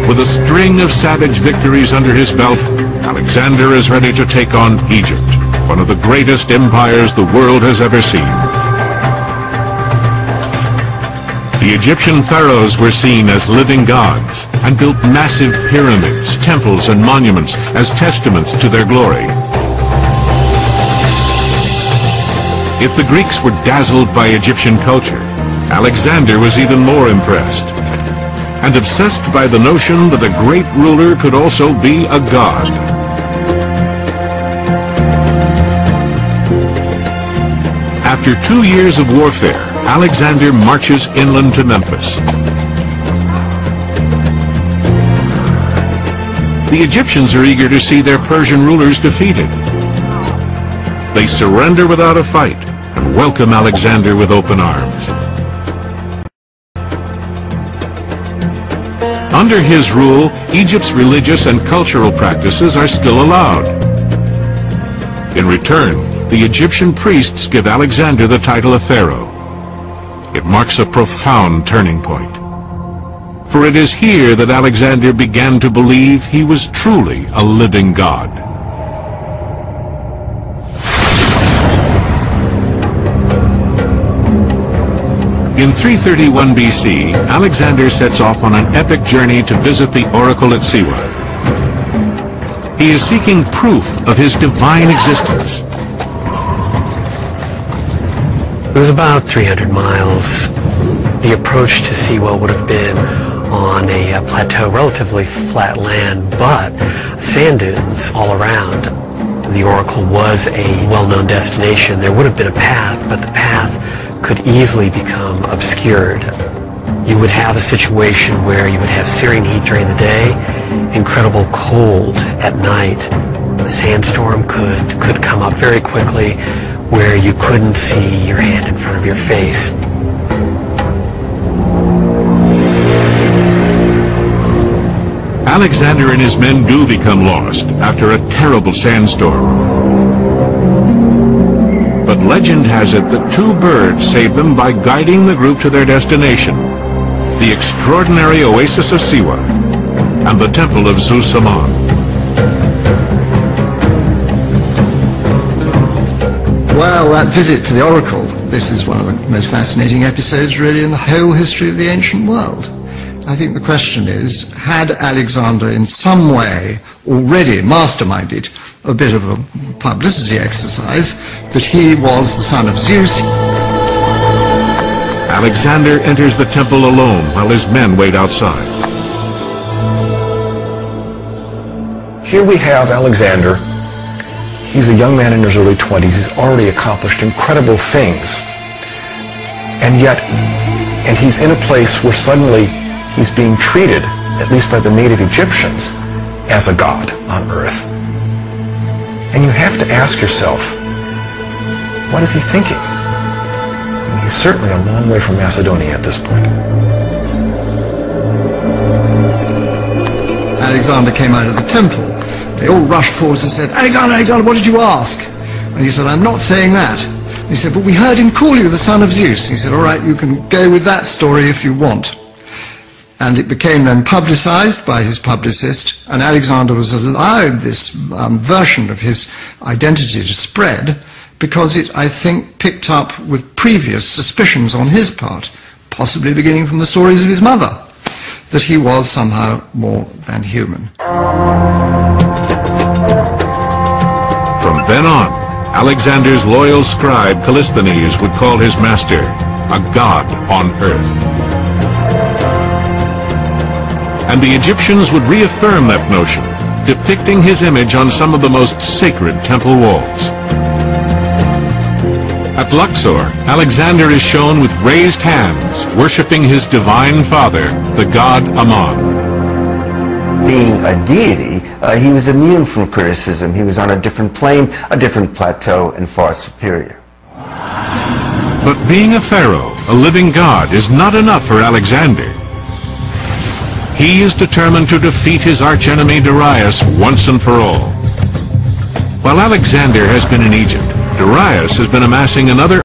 With a string of savage victories under his belt, Alexander is ready to take on Egypt, one of the greatest empires the world has ever seen. The Egyptian pharaohs were seen as living gods and built massive pyramids, temples, and monuments as testaments to their glory. If the Greeks were dazzled by Egyptian culture, Alexander was even more impressed, and obsessed by the notion that a great ruler could also be a god. After 2 years of warfare, Alexander marches inland to Memphis. The Egyptians are eager to see their Persian rulers defeated. They surrender without a fight and welcome Alexander with open arms. Under his rule, Egypt's religious and cultural practices are still allowed. In return, the Egyptian priests give Alexander the title of Pharaoh. It marks a profound turning point. For it is here that Alexander began to believe he was truly a living god. In 331 BC, Alexander sets off on an epic journey to visit the oracle at Siwa. He is seeking proof of his divine existence. It was about 300 miles. The approach to Siwa would have been on a plateau, relatively flat land, but sand dunes all around. The oracle was a well-known destination. There would have been a path, but the path could easily become obscured. You would have a situation where you would have searing heat during the day, incredible cold at night. A sandstorm could come up very quickly where you couldn't see your hand in front of your face. Alexander and his men do become lost after a terrible sandstorm. But legend has it that 2 birds saved them by guiding the group to their destination, the extraordinary oasis of Siwa and the temple of Zeus Ammon. Well, that visit to the oracle, this is one of the most fascinating episodes really in the whole history of the ancient world. I think the question is, had Alexander in some way already masterminded a bit of a publicity exercise that he was the son of Zeus? Alexander enters the temple alone while his men wait outside. Here we have Alexander. He's a young man in his early 20s. He's already accomplished incredible things. And yet, he's in a place where suddenly he's being treated, at least by the native Egyptians, as a god on earth. And you have to ask yourself, what is he thinking? I mean, he's certainly a long way from Macedonia at this point. Alexander came out of the temple. They all rushed forward and said, "Alexander, Alexander, what did you ask?" And he said, "I'm not saying that." He said, "But we heard him call you the son of Zeus." He said, "All right, you can go with that story if you want." And it became then publicized by his publicist, and Alexander was allowed this version of his identity to spread because it, I think, picked up with previous suspicions on his part, possibly beginning from the stories of his mother, that he was somehow more than human. From then on, Alexander's loyal scribe Callisthenes would call his master a god on earth. And the Egyptians would reaffirm that notion, depicting his image on some of the most sacred temple walls. At Luxor, Alexander is shown with raised hands, worshipping his divine father, the god Ammon. Being a deity, he was immune from criticism. He was on a different plane, a different plateau, and far superior. But being a pharaoh, a living god, is not enough for Alexander. He is determined to defeat his archenemy Darius once and for all. While Alexander has been in Egypt, Darius has been amassing another